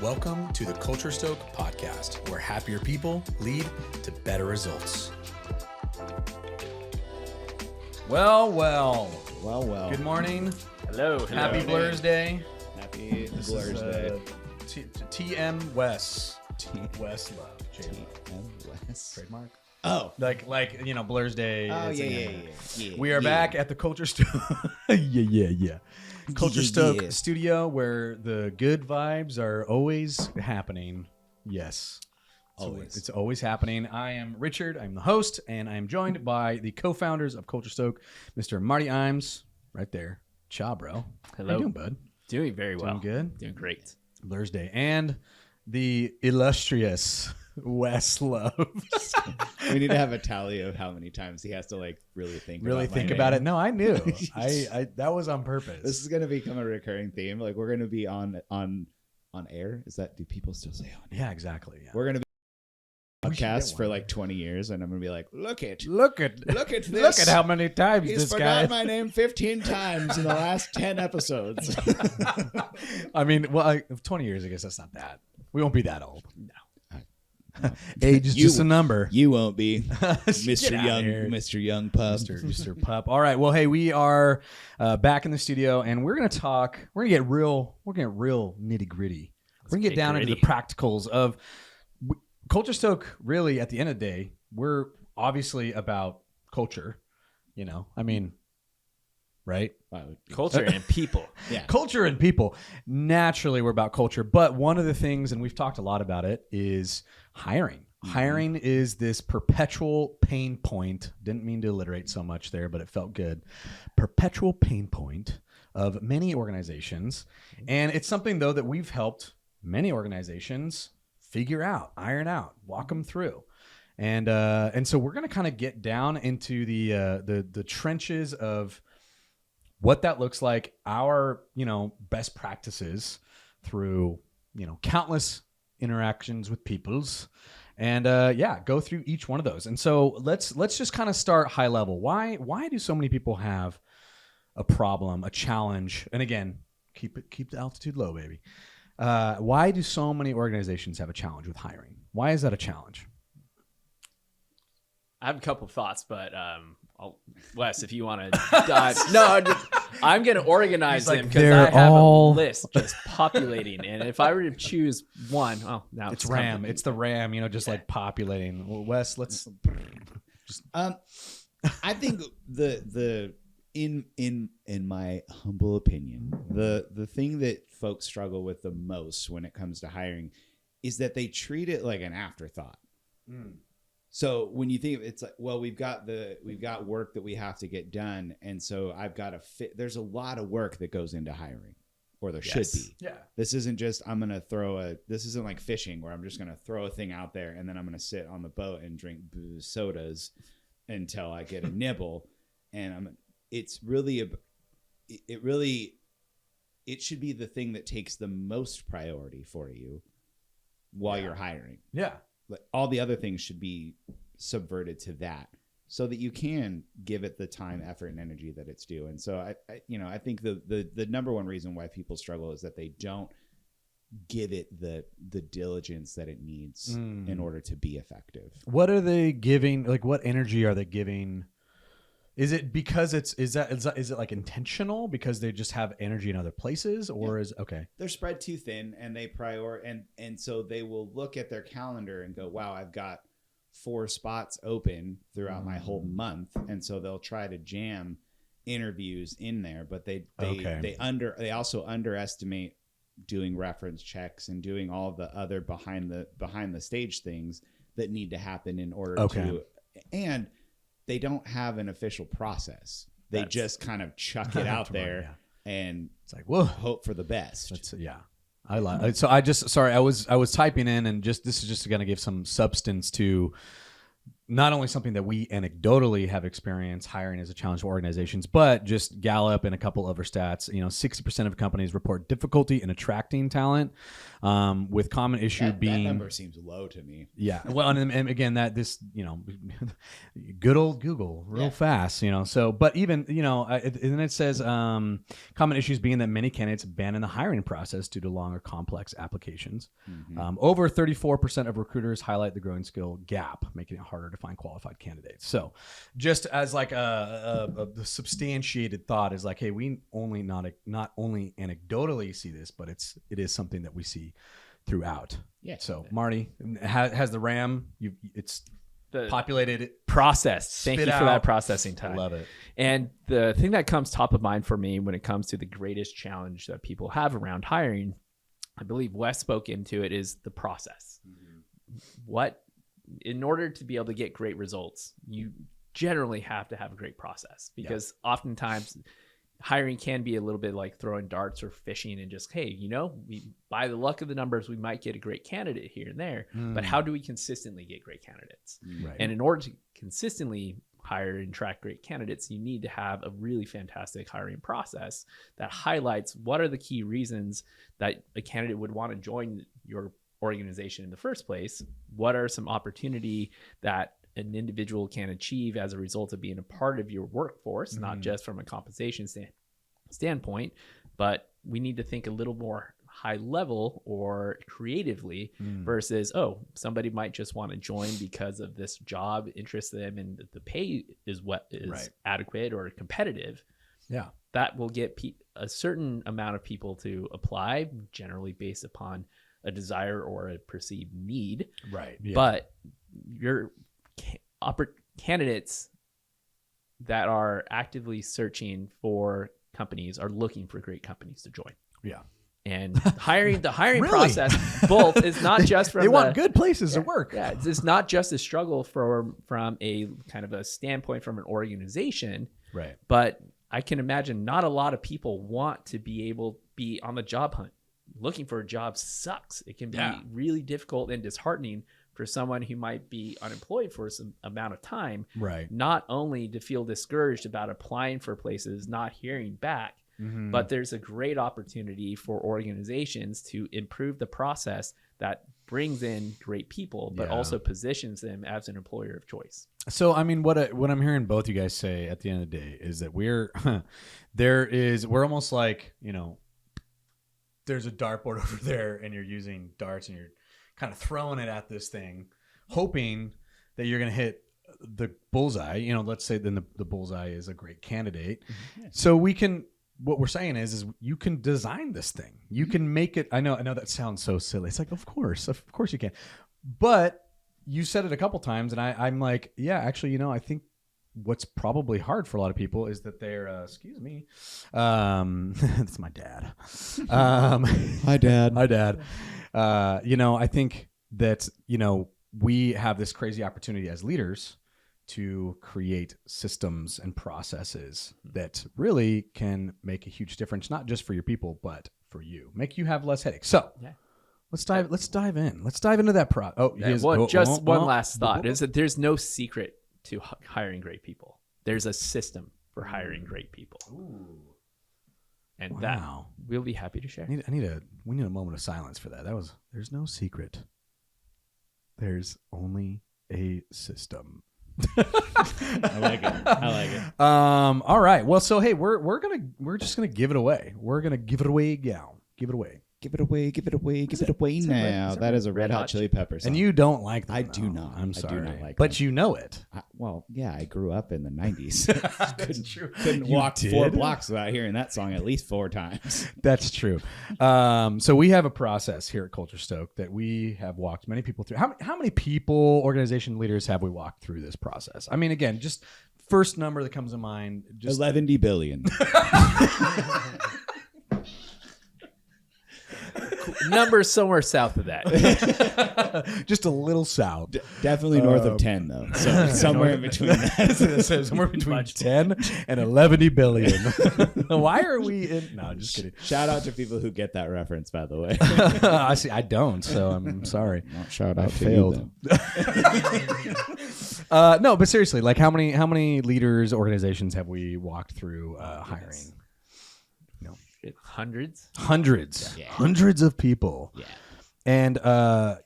Welcome to the Culture Stoke podcast, where happier people lead to better results. Well. Good morning. Hello. Happy Blurs Day. Happy Blurs Day. TM West. West Love. TM West. Trademark. Oh. Like Blurs Day. Oh, yeah. We are back at the Culture Stoke. yeah. Culture Stoke studio, where the good vibes are always happening. Yes. Always. It's always happening. I am Richard. I'm the host, and I'm joined by the co-founders of Culture Stoke, Mr. Marty Imes, right there. Ciao, bro. Hello. How you doing, bud? Doing very well. Doing good? Doing great. Blurs Day. And the illustrious Wes Love. We need to have a tally of how many times he has to really think about it. No, I knew. I that was on purpose. This is going to become a recurring theme. Like, we're going to be on air. Do people still say on air? Yeah, exactly. Yeah. We're going to be podcast for 20 years, and I'm going to be like, look at this. Look at how many times He's this guy. forgot my name 15 times in the last 10 episodes. I mean, 20 years, I guess that's not that. We won't be that old. No. Age is just a number. You won't be, Mr. Young Pup. Mr. Pup. All right. Well, hey, we are back in the studio, and we're gonna talk. We're gonna get real nitty gritty. We're gonna get down into the practicals of Culture Stoke. Really, at the end of the day, we're obviously about culture. I mean, right? Culture and people. Yeah. Culture and people. Naturally, we're about culture. But one of the things, and we've talked a lot about it, is hiring. Mm-hmm. Hiring is this perpetual pain point. Didn't mean to alliterate so much there, but it felt good. Perpetual pain point of many organizations. And it's something, though, that we've helped many organizations figure out, iron out, walk them through. And so we're going to kind of get down into the trenches of what that looks like, our, best practices through, countless interactions with peoples, and go through each one of those. And so let's just kind of start high level. Why do so many people have a problem, a challenge? And again, keep the altitude low, baby. Why do so many organizations have a challenge with hiring? Why is that a challenge? I have a couple of thoughts, but Wes, if you want to dive, I'm going to organize them because I have a list just populating, and if I were to choose one, now it's RAM. It's the RAM, like populating. Well, Wes, let's. I think in my humble opinion, the thing that folks struggle with the most when it comes to hiring is that they treat it like an afterthought. So when you think it's like, well, we've got work that we have to get done, and so I've got to fit. There's a lot of work that goes into hiring, or there should be. Yeah. This isn't just this isn't like fishing where I'm just gonna throw a thing out there and then I'm gonna sit on the boat and drink sodas until I get a nibble. And it should be the thing that takes the most priority for you while you're hiring. Yeah. Like, all the other things should be subverted to that so that you can give it the time, effort, and energy that it's due. And so I think the number one reason why people struggle is that they don't give it the diligence that it needs in order to be effective. What are they giving? Like, what energy are they giving? Is it because is it like intentional because they just have energy in other places, or is okay? They're spread too thin, and they and so they will look at their calendar and go, "Wow, I've got 4 spots open throughout my whole month," and so they'll try to jam interviews in there, but they also underestimate doing reference checks and doing all the other behind the stage things that need to happen in order to and. They don't have an official process. They just kind of chuck it out there and it's like, whoa, hope for the best. I like. So I was typing in, and this is just going to give some substance to not only something that we anecdotally have experienced hiring as a challenge for organizations, but just Gallup and a couple other stats, 60% of companies report difficulty in attracting talent, with common issue being that number seems low to me. Yeah. Well, and again, good old Google real fast, so, but even, and it says, common issues being that many candidates abandon the hiring process due to long or complex applications. Over 34% of recruiters highlight the growing skill gap, making it harder to find qualified candidates. So just as like a substantiated thought is like, hey, we only not only anecdotally see this, but it is something that we see throughout. Yeah. So Marty, has the RAM, it's populated, processed. Thank you for that processing time. I love it. And the thing that comes top of mind for me when it comes to the greatest challenge that people have around hiring, I believe Wes spoke into it, is the process. In order to be able to get great results, you generally have to have a great process, because oftentimes hiring can be a little bit like throwing darts or fishing and just, hey, by the luck of the numbers, we might get a great candidate here and there, but how do we consistently get great candidates? Right. And in order to consistently hire and attract great candidates, you need to have a really fantastic hiring process that highlights what are the key reasons that a candidate would want to join your organization in the first place. What are some opportunity that an individual can achieve as a result of being a part of your workforce, not just from a compensation standpoint, but we need to think a little more high level or creatively versus, somebody might just want to join because of this job interests them and the pay is what is adequate or competitive. Yeah. That will get a certain amount of people to apply, generally based upon a desire or a perceived need. Right. Yeah. But your candidates that are actively searching for companies are looking for great companies to join. Yeah. And the hiring really? Process both is not just from they want good places to work. Yeah. It's not just a struggle from a kind of a standpoint from an organization. Right. But I can imagine not a lot of people want to be able to be on the job hunt. Looking for a job sucks. It can be really difficult and disheartening for someone who might be unemployed for some amount of time. Right. Not only to feel discouraged about applying for places, not hearing back, but there's a great opportunity for organizations to improve the process that brings in great people, but also positions them as an employer of choice. So, I mean, what I'm hearing both you guys say at the end of the day is that we're almost like, there's a dartboard over there and you're using darts and you're kind of throwing it at this thing, hoping that you're going to hit the bullseye. Let's say then the bullseye is a great candidate. So what we're saying is you can design this thing. You can make it. I know that sounds so silly. It's like, of course you can. But you said it a couple times and I'm like, yeah, actually, I think what's probably hard for a lot of people is that they're, excuse me, that's my dad. Hi, Dad. Hi, Dad. I think that, we have this crazy opportunity as leaders to create systems and processes that really can make a huge difference, not just for your people, but for you, make you have less headaches. So let's dive in. Let's dive into that. One last thought is that there's no secret to hiring great people. There's a system for hiring great people. Ooh. And that we'll be happy to share. We need a moment of silence for that. There's no secret. There's only a system. I like it. All right. Well, so hey, we're just gonna give it away. We're gonna give it away, gal. Give it away. Give it away now. That is a Red Hot Chili Peppers song. And you don't like that. I do not. I'm sorry. I do not like but them. You know it. I grew up in the 90s. Couldn't walk 4 blocks without hearing that song at least 4 times. That's true. So we have a process here at Culture Stoke that we have walked many people through. How many people, organization leaders have we walked through this process? I mean, again, just first number that comes to mind. 11 billion. Numbers somewhere south of that. Just a little south. Definitely north of 10, though. So somewhere in between that. So somewhere between 10 and 11 billion. Why are we in? No, just kidding. Shout out to people who get that reference, by the way. I see. I don't, so I'm sorry. Shout I out to failed. you, No, but seriously, like how many leaders, organizations have we walked through hiring? Hundreds. Hundreds of people. Yeah. And I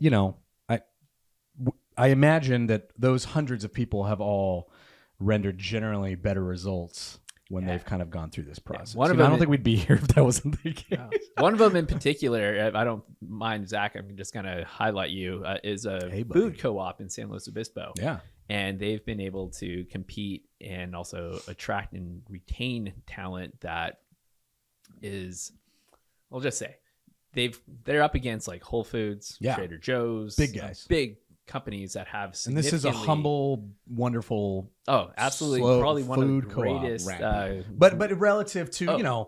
imagine that those hundreds of people have all rendered generally better results when they've kind of gone through this process. One of I them don't think we'd be here if that wasn't the case. One of them in particular, I don't mind, Zach, I'm just going to highlight you, is a food co-op in San Luis Obispo. Yeah. And they've been able to compete and also attract and retain talent that is, I'll just say, they're up against like Whole Foods, Trader Joe's, big guys, big companies that have. And this is a humble, wonderful, absolutely, probably one of the greatest. But relative to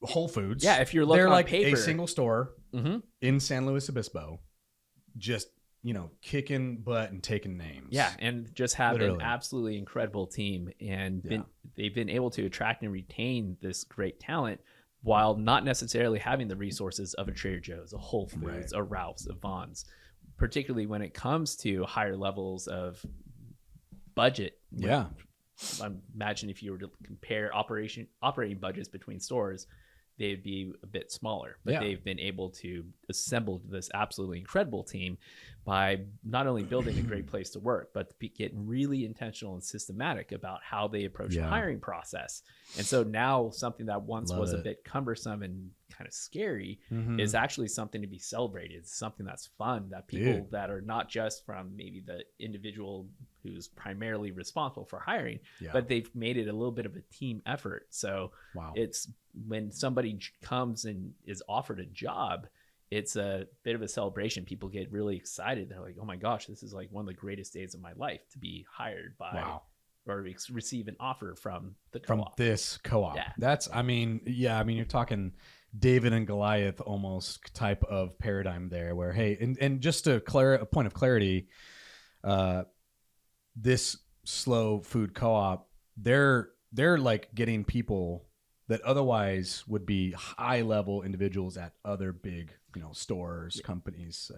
Whole Foods, if you're looking they're on like paper, a single store in San Luis Obispo, just kicking butt and taking names. Yeah, and just have an absolutely incredible team, and they've been able to attract and retain this great talent while not necessarily having the resources of a Trader Joe's, a Whole Foods, a Ralph's, a Vons, particularly when it comes to higher levels of budget. Yeah. I imagine if you were to compare operating budgets between stores, they'd be a bit smaller. But they've been able to assemble this absolutely incredible team by not only building a great place to work, but get really intentional and systematic about how they approach the hiring process. And so now something that once was a bit cumbersome and kind of scary is actually something to be celebrated. It's something that's fun, that people that are not just from maybe the individual who's primarily responsible for hiring, but they've made it a little bit of a team effort. So it's when somebody comes and is offered a job, it's a bit of a celebration. People get really excited. They're like, oh my gosh, this is like one of the greatest days of my life to be hired by or receive an offer from the co-op. From this co-op. Yeah. That's, you're talking David and Goliath almost type of paradigm there where, hey, and just a point of clarity, this slow food co-op, they're like getting people that otherwise would be high level individuals at other big, stores, companies,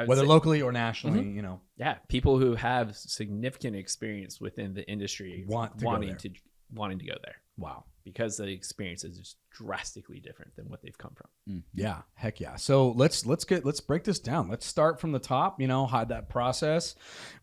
whether locally or nationally, Yeah, people who have significant experience within the industry wanting to go there. Wow. Because the experience is just drastically different than what they've come from. Yeah, heck yeah. So let's break this down. Let's start from the top. How that process.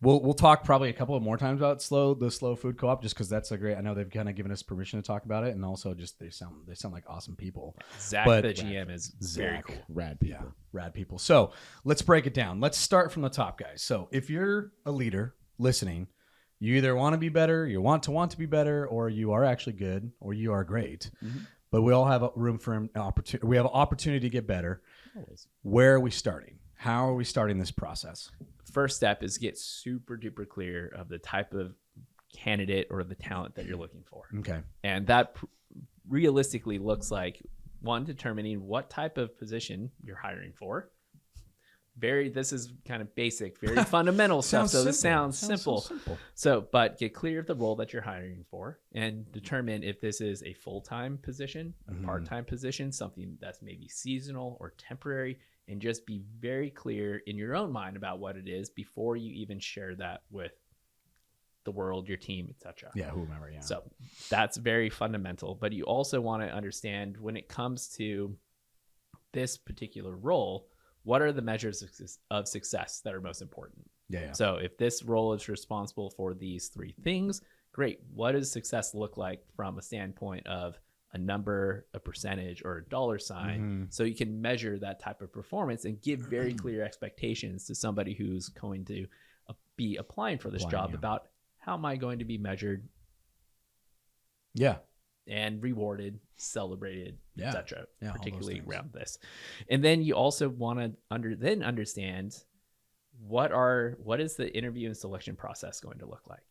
We'll talk probably a couple of more times about the slow food co-op, just because that's a great. I know they've kind of given us permission to talk about it, and also just they sound like awesome people. Zach, the GM, is very cool. Rad people. Yeah, rad people. So let's break it down. Let's start from the top, guys. So if you're a leader listening, you either want to be better, you want to be better, or you are actually good, or you are great. But we all have a room for an opportunity. We have an opportunity to get better. Always. Where are we starting? How are we starting this process? First step is get super duper clear of the type of candidate or the talent that you're looking for. Okay. And that realistically looks like, one, determining what type of position you're hiring for. This is kind of basic, very fundamental stuff. So this sounds simple. But get clear of the role that you're hiring for and determine if this is a full-time position, a part-time position, something that's maybe seasonal or temporary, and just be very clear in your own mind about what it is before you even share that with the world, your team, etc. Yeah, whomever. Yeah. So that's very fundamental. But you also want to understand when it comes to this particular role, what are the measures of success that are most important? Yeah. So if this role is responsible for these three things, great. What does success look like from a standpoint of a number, a percentage, or a dollar sign? So you can measure that type of performance and give very clear expectations to somebody who's going to be applying for this job about how am I going to be measured? Yeah. And rewarded, celebrated, etc. Particularly around this. And then you also want to understand what is the interview and selection process going to look like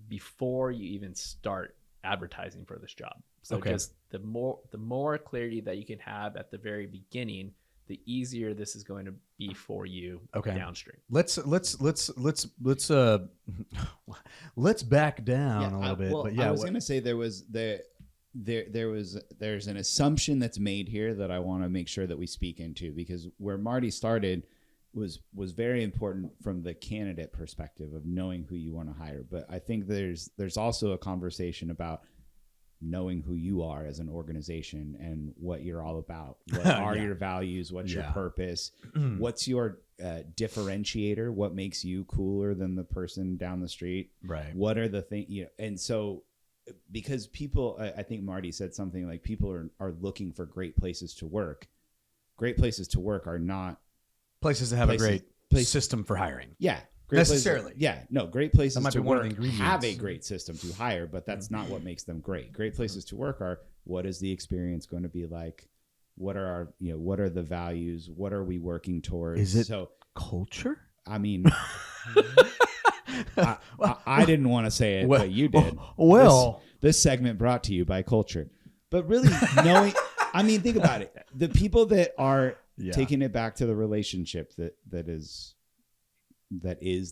before you even start advertising for this job. So just the more clarity that you can have at the very beginning, the easier this is going to be for you downstream. Let's back down a little bit. Well, but yeah, I was going to say there's an assumption that's made here that I want to make sure that we speak into, because where Marty started was very important from the candidate perspective of knowing who you want to hire. But I think there's also a conversation about knowing who you are as an organization and what you're all about. What are your values? What's your purpose? What's your differentiator? What makes you cooler than the person down the street? Right. What are the things, and so because people, I think Marty said something like people are looking for great places to work. Great places to work are not places that have a great system for hiring. Yeah. Great necessarily. Great places to work have a great system to hire, but that's not what makes them great. Great places to work are, what is the experience going to be like? What are our, what are the values? What are we working towards? Is it culture? I mean, I didn't want to say it, but you did. Well, this segment brought to you by culture. But really knowing, I mean, think about it. The people that are taking it back to the relationship that is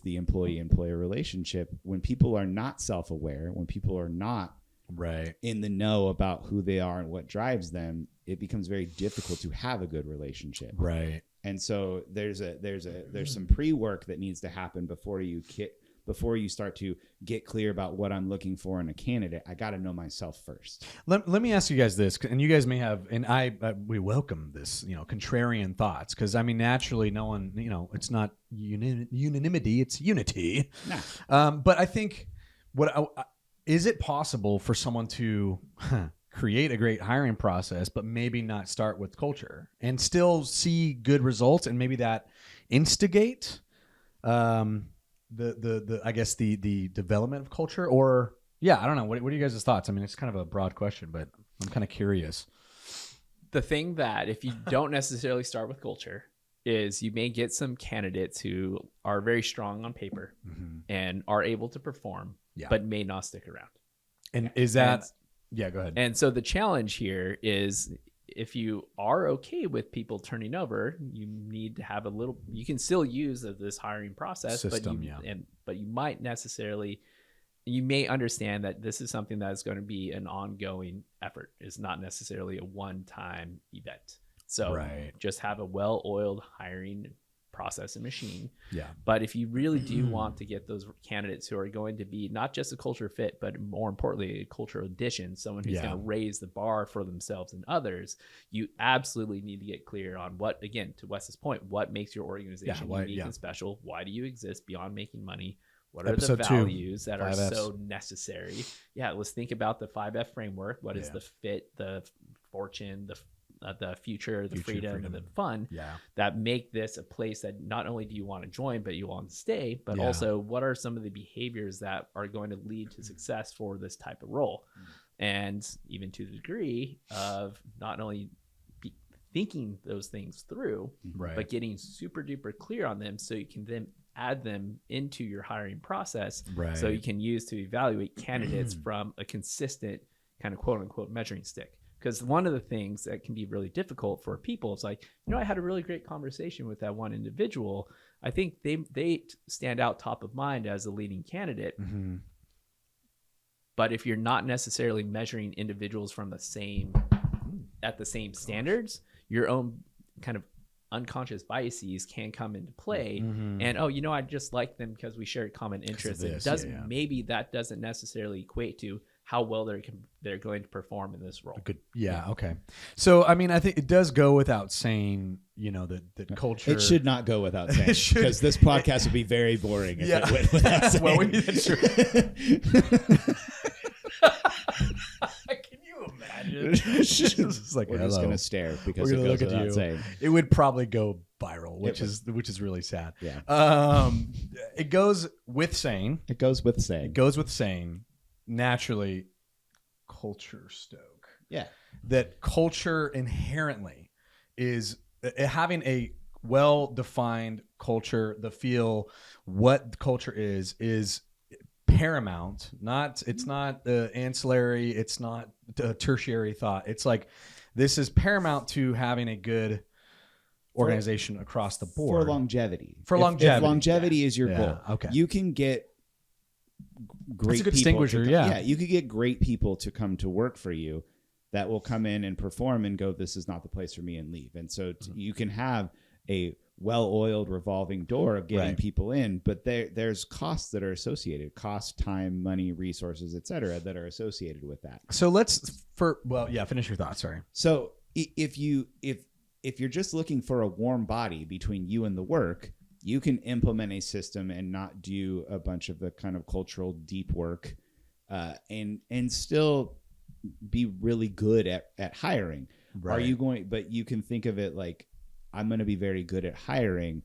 the employee-employer relationship, when people are not self-aware, when people are not in the know about who they are and what drives them, it becomes very difficult to have a good relationship. Right. And so there's some pre-work that needs to happen before you start to get clear about what I'm looking for in a candidate. I got to know myself first. Let me ask you guys this, and you guys may have, and we welcome this, contrarian thoughts, because I mean, naturally, no one, it's not unanimity, it's unity. Nah. But I think, is it possible for someone to create a great hiring process, but maybe not start with culture and still see good results, and maybe that instigate the I guess the development of culture? Or I don't know, what are you guys' thoughts? I mean, it's kind of a broad question, but I'm kind of curious. The thing that if you don't necessarily start with culture is you may get some candidates who are very strong on paper and are able to perform, but may not stick around. And is that go ahead. And so the challenge here is, if you are okay with people turning over, you need to have you can still use this hiring process system, but you may understand that this is something that is going to be an ongoing effort. It's not necessarily a one-time event. So just have a well-oiled hiring process and machine. But if you really do want to get those candidates who are going to be not just a culture fit, but more importantly, a cultural addition, someone who's going to raise the bar for themselves and others, you absolutely need to get clear on what, again, to Wes's point, what makes your organization unique and special? Why do you exist beyond making money? What are the values that are so necessary? Let's think about the 5F framework. What is the fit, the fortune, the future, the freedom, and the fun that make this a place that not only do you want to join, but you want to stay, but also what are some of the behaviors that are going to lead to success for this type of role? And even to the degree of not only thinking those things through, but getting super duper clear on them so you can then add them into your hiring process so you can use to evaluate candidates from a consistent kind of quote unquote measuring stick. Because one of the things that can be really difficult for people is like, I had a really great conversation with that one individual. I think they stand out top of mind as a leading candidate. But if you're not necessarily measuring individuals from at the same standards, your own kind of unconscious biases can come into play. And I just like them because we share common interests. Maybe that doesn't necessarily equate to how well they're going to perform in this role. Good. Okay. So, I mean, I think it does go without saying, that culture. It should not go without saying, because this podcast would be very boring if it went without saying. That's true. Can you imagine? It's like, we're just gonna stare because it goes without saying. It would probably go viral, which is really sad. It goes with saying. It goes with saying. Naturally, culture stoke. That culture inherently is having a well-defined culture, the feel, what culture is paramount. It's not ancillary. It's not a tertiary thought. It's like, this is paramount to having a good organization across the board. For longevity. For longevity. If longevity is your Yeah, goal, okay. you can get great That's a good people. distinguisher, yeah. You could get great people to come to work for you that will come in and perform and go, this is not the place for me, and leave. And so you can have a well-oiled revolving door of getting Right. people in, but there's costs that are associated, cost, time, money, resources, et cetera, that are associated with that. So finish your thoughts. Sorry. So if you're just looking for a warm body between you and the work, you can implement a system and not do a bunch of the kind of cultural deep work, and still be really good at hiring. Right. But you can think of it like, I'm going to be very good at hiring,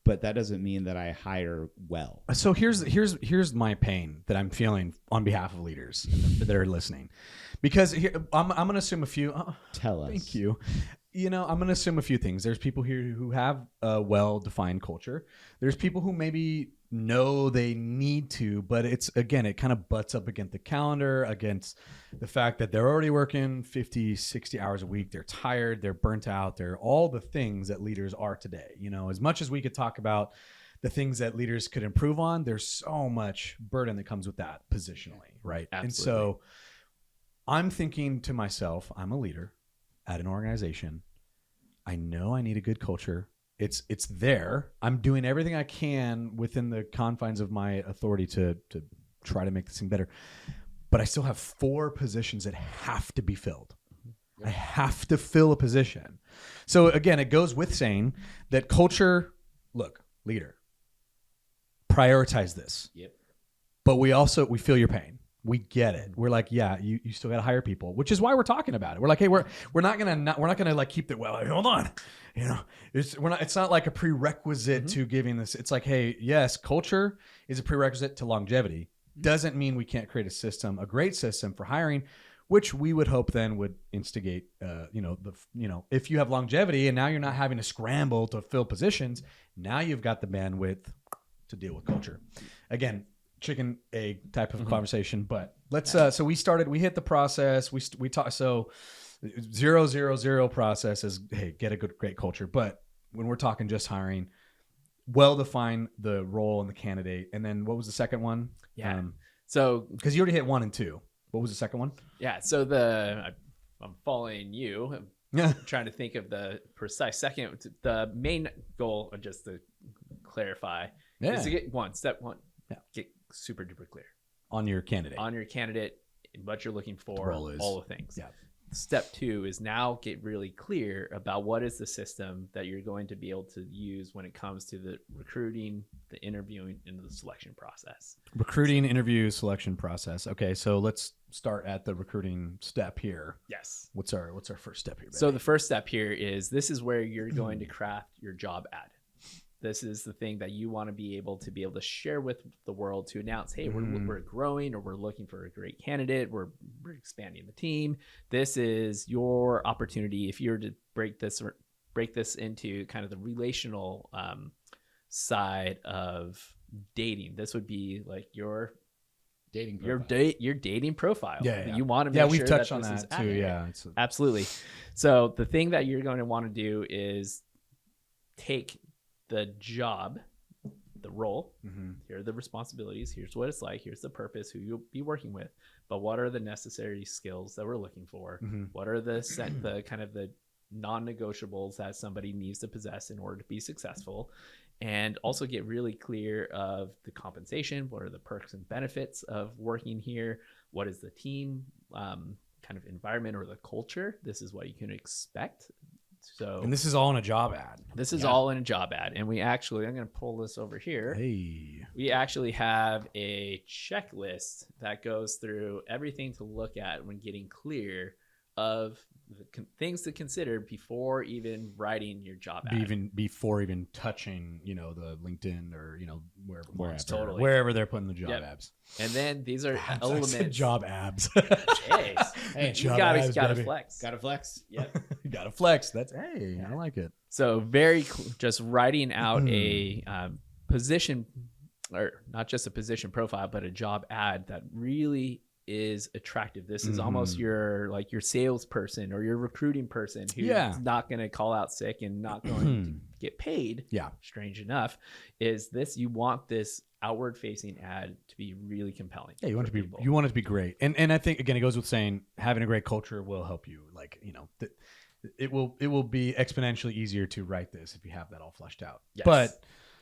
but that doesn't mean that I hire well. So here's my pain that I'm feeling on behalf of leaders that are listening, because I'm going to assume a few. Tell us. Thank you. I'm going to assume a few things. There's people here who have a well-defined culture. There's people who maybe know they need to, but it kind of butts up against the calendar, against the fact that they're already working 50, 60 hours a week. They're tired, they're burnt out. They're all the things that leaders are today. As much as we could talk about the things that leaders could improve on, there's so much burden that comes with that positionally, right? Absolutely. And so I'm thinking to myself, I'm a leader at an organization. I know I need a good culture. It's there. I'm doing everything I can within the confines of my authority to try to make this thing better. But I still have 4 positions that have to be filled. I have to fill a position. So again, it goes with saying that culture, look, leader, prioritize this. Yep. But we feel your pain. We get it. We're like, yeah, you still got to hire people, which is why we're talking about it. We're like, hey, we're not gonna like keep the, well, hold on, it's not like a prerequisite to giving this. It's like, hey, yes, culture is a prerequisite to longevity. Doesn't mean we can't create a great system for hiring, which we would hope then would instigate, if you have longevity and now you're not having to scramble to fill positions, now you've got the bandwidth to deal with culture. Again, chicken egg type of conversation, but let's so we hit the process, we talk. So 0-0-0 process is, hey, get a great culture. But when we're talking just hiring, well define the role and the candidate. And then what was the second one? So because you already hit 1 and 2, what was the second one? So I'm following you. I'm trying to think of the precise second. The main goal, just to clarify, is to get step one, get super duper clear on your candidate, what you're looking for, all the things. Yeah. Step 2 is now get really clear about what is the system that you're going to be able to use when it comes to the recruiting, the interviewing, and the selection process. Recruiting, interview, selection process. Okay, so let's start at the recruiting step here. Yes. What's our first step here, baby? So the first step here is, this is where you're going to craft your job ad. This is the thing that you want to be able to share with the world to announce, hey, we're growing, or we're looking for a great candidate. We're expanding the team. This is your opportunity. If you were to break this into kind of the relational side of dating, this would be like your Dating profile. Your dating profile. Yeah. You want to make we've sure touched that on this that is too. accurate. Yeah, absolutely. So the thing that you're going to want to do is take the job, the role. Here are the responsibilities. Here's what it's like. Here's the purpose, who you'll be working with. But what are the necessary skills that we're looking for? What are the kind of the non-negotiables that somebody needs to possess in order to be successful? And also get really clear of the compensation. What are the perks and benefits of working here? What is the team kind of environment or the culture? This is what you can expect. So, and this is all in a job ad. This is all in a job ad. And we actually, I'm going to pull this over here. Hey. We actually have a checklist that goes through everything to look at when getting clear of the things to consider before even writing your job ad. Even before even touching, the LinkedIn or, wherever they're putting the job abs. And then these are elements. Job abs. Jeez. Hey, you gotta flex. Gotta flex. Yep. You gotta flex. I like it. So just writing out a position, or not just a position profile, but a job ad that really is attractive. This is almost your salesperson or your recruiting person who's not going to call out sick and not going to get paid. Yeah. Strange enough, is this, you want this outward facing ad to be really compelling. Yeah, you want it to be great. And I think, again, it goes with saying having a great culture will help you. Like, it will be exponentially easier to write this if you have that all fleshed out. Yes. But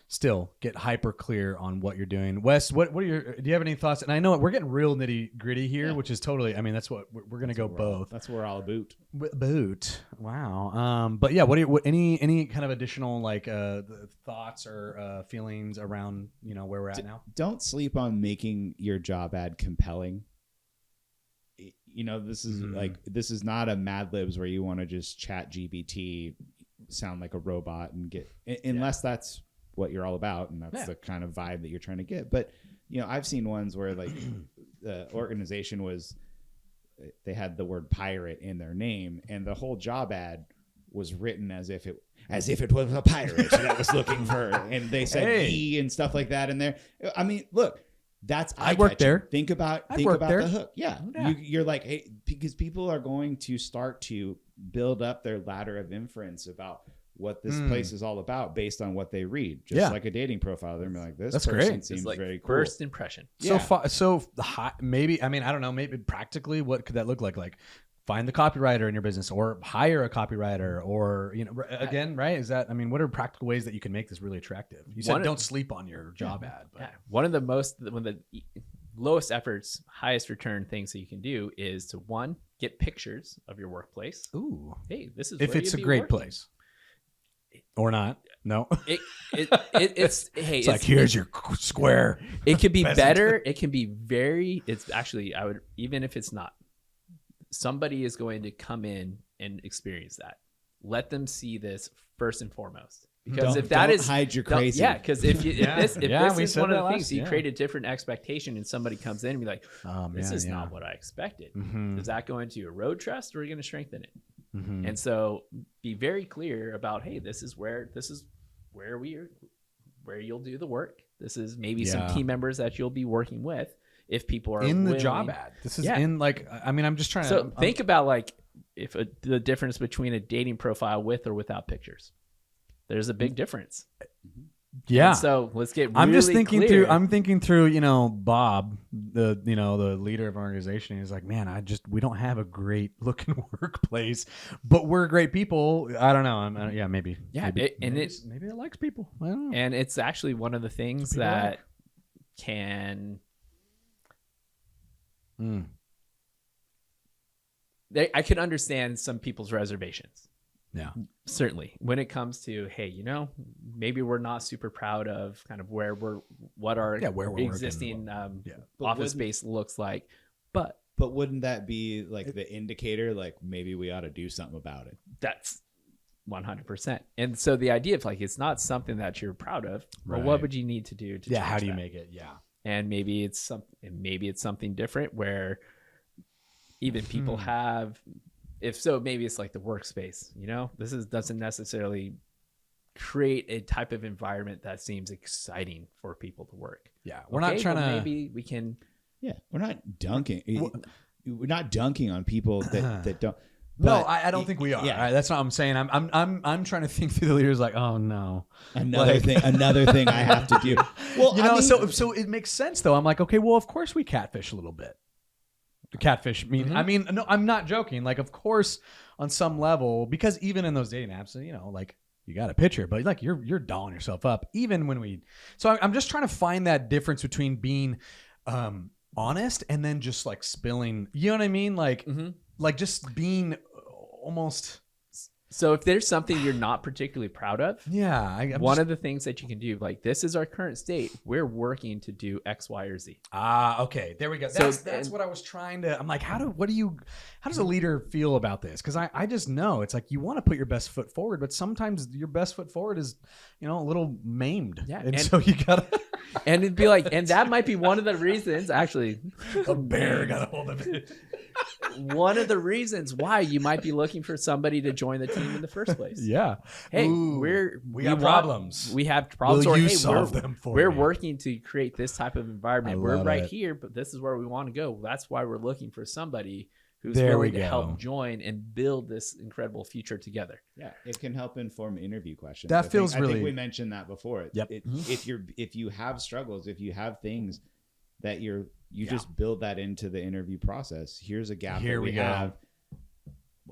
still get hyper clear on what you're doing. Wes, do you have any thoughts? And I know we're getting real nitty gritty here, which is totally, I mean, that's what we're going to go both. That's where I'll boot. Boot. Wow. But yeah, any kind of additional thoughts or feelings around, where we're at now? Don't sleep on making your job ad compelling. This is this is not a Mad Libs where you want to just chat GPT, sound like a robot and get, unless that's what you're all about, and that's the kind of vibe that you're trying to get. But I've seen ones where the organization they had the word pirate in their name, and the whole job ad was written as if it was a pirate that was looking for, and they said he and stuff like that in there. I mean, look, that's I worked there. Think about the hook. Yeah. You're like, hey, because people are going to start to build up their ladder of inference about what this place is all about based on what they read, just like a dating profile. They're like, this That's person great. seems very cool. First impression. So maybe, I mean, I don't know, maybe practically what could that look like? Like find the copywriter in your business or hire a copywriter or, again, right? Is that, I mean, what are practical ways that you can make this really attractive? You said don't sleep on your job ad. But. Yeah. One of the lowest efforts, highest return things that you can do is to, one, get pictures of your workplace. Ooh. Hey, this is if where it's you'd a be great working. place. Or not. No. It's here's your square. It could be better. It can be it's actually, even if it's not, somebody is going to come in and experience that. Let them see this first and foremost. Because don't hide your crazy. Yeah, because if this is one of the things, you yeah. create a different expectation and somebody comes in and be like, this is not what I expected. Mm-hmm. Is that going to erode trust or are you going to strengthen it? Mm-hmm. And so be very clear about, hey, this is where you'll do the work. This is maybe some team members that you'll be working with if people are in the willing. job ad. This is in I mean, I'm just trying to. So think about the difference between a dating profile with or without pictures. There's a big difference. Yeah. And so let's get. I'm just really thinking clear. through. I'm thinking through. Bob, the leader of our organization. He's like, man, we don't have a great looking workplace, but we're great people. I don't know. Maybe. Yeah. Maybe it likes people. I don't know. And it's actually one of the things that can. I can understand some people's reservations. Yeah, certainly. When it comes to, hey, maybe we're not super proud of kind of where our existing office space looks like, but wouldn't that be like the indicator? Like maybe we ought to do something about it. That's 100%. And so the idea of it's not something that you're proud of. Well, what would you need to do to? How do you make it? Yeah, and maybe it's something different where even people have. If so, maybe it's like the workspace, this doesn't necessarily create a type of environment that seems exciting for people to work. Yeah. We're not trying to, maybe we can. Yeah. We're not dunking. We're not dunking on people that don't. No, I don't think we are. Yeah. That's not what I'm saying. I'm trying to think through the leaders like, oh no, another thing I have to do. Well, so it makes sense though. I'm like, okay, well, of course we catfish a little bit. Catfish no, I'm not joking. Like, of course, on some level, because even in those dating apps, you got a picture, but you're dolling yourself up. Even when so I'm just trying to find that difference between being honest and then just spilling. You know what I mean? Like just being almost. So if there's something you're not particularly proud of, one of the things that you can do, this is our current state. We're working to do X, Y, or Z. Okay. There we go. That's what I was trying to. I'm like, how does a leader feel about this? Because I just know it's like you want to put your best foot forward, but sometimes your best foot forward is, a little maimed. Yeah. And so you gotta. And it'd be like, and that might be one of the reasons, actually, A bear got a hold of it. one of the reasons why you might be looking for somebody to join the team in the first place. Yeah. Hey, Ooh, we got problems. We have problems. Will Or, you hey, solve them for we're me? working to create this type of environment. I We're love right it. here, but this is where we want to go. That's why we're looking for somebody who's There willing we to go. help join and build this incredible future together. Yeah, it can help inform interview questions. That feels I really- think we mentioned that before. Yep. If you have struggles, if you have things that you just build that into the interview process. Here's a gap Here that we go. have.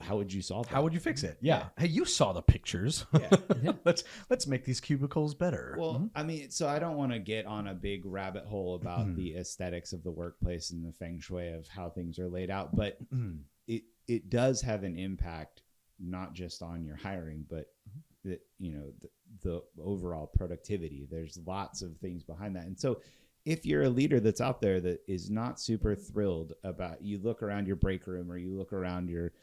How would you solve that? How would you fix it? Yeah. Hey, you saw the pictures. Yeah. Let's make these cubicles better. Well, I mean, so I don't want to get on a big rabbit hole about the aesthetics of the workplace and the feng shui of how things are laid out, but it does have an impact not just on your hiring, but the overall productivity. There's lots of things behind that, and so if you're a leader that's out there that is not super thrilled about, you look around your break room or you look around your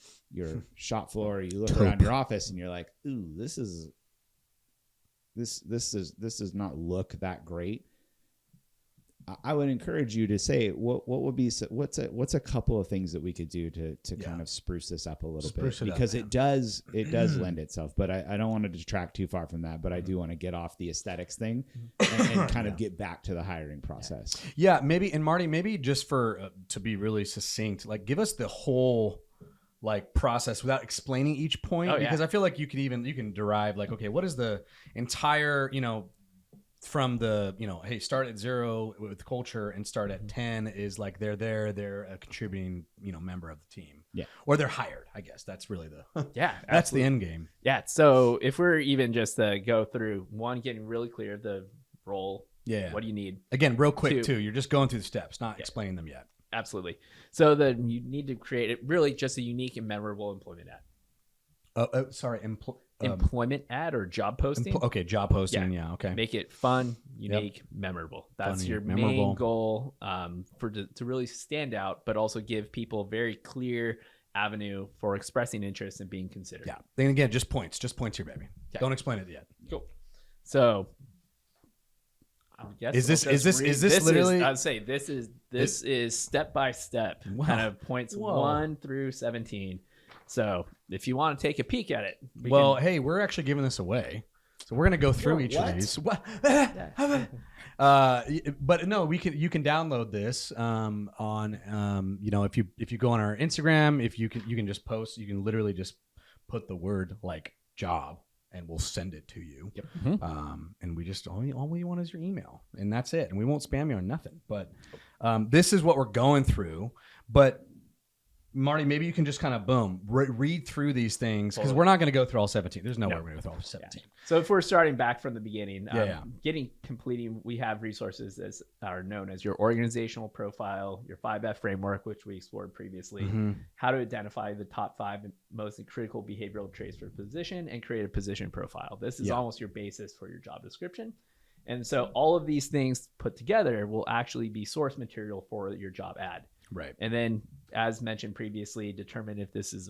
shop floor, or you look around your office and you're like, ooh, this does not look that great. I would encourage you to say what would be what's a couple of things that we could do to kind of spruce this up a little Spruce bit, it up, because man. it does lend itself. But I don't want to detract too far from that. But I do want to get off the aesthetics thing and kind of get back to the hiring process. Yeah, maybe. And Marty, maybe just for to be really succinct, like give us the whole like process without explaining each point, Oh, yeah. because I feel like you can derive like, okay, what is the entire, from the, hey, start at 0 with culture and start at 10 is like they're a contributing, member of the team. Yeah. Or they're hired, I guess. That's really the Yeah, that's absolutely. the end game. Yeah. So if we're even just to go through one, getting really clear the role. Yeah. What do you need? Again, real quick Two. too. You're just going through the steps, not explaining them yet. Absolutely. So then you need to create it really just a unique and memorable employment ad. Sorry. Employment ad or job posting. Okay, job posting. Yeah. Okay. Make it fun, unique, memorable. That's Fun, your unique, memorable. main goal to really stand out, but also give people a very clear avenue for expressing interest and being considered. Yeah. Then again, just points here, baby. Yeah. Don't explain it yet. Cool. So, I guess Is this- I'll just is this- read- is this literally- I'd say this is step by step, Wow. kind of points Whoa. 1 through 17. So, if you want to take a peek at it, we Well, can- hey, we're actually giving this away, so we're gonna go through Whoa, each what? of these. What? But no, you can download this on if you go on our Instagram, if you can just post, you can literally just put the word like job and we'll send it to you. Yep. And we just all we want is your email, and that's it. And we won't spam you on nothing. But this is what we're going through. But Marty, maybe you can just kind of read through these things, because we're not going to go through all 17. There's no way we're going to go through all 17. So if we're starting back from the beginning, Yeah. completing, we have resources that are known as your organizational profile, your 5F framework, which we explored previously, Mhm. how to identify the top 5 most critical behavioral traits for a position, and create a position profile. This is Yeah. almost your basis for your job description. And so all of these things put together will actually be source material for your job ad. Right. And then, as mentioned previously, determine if this is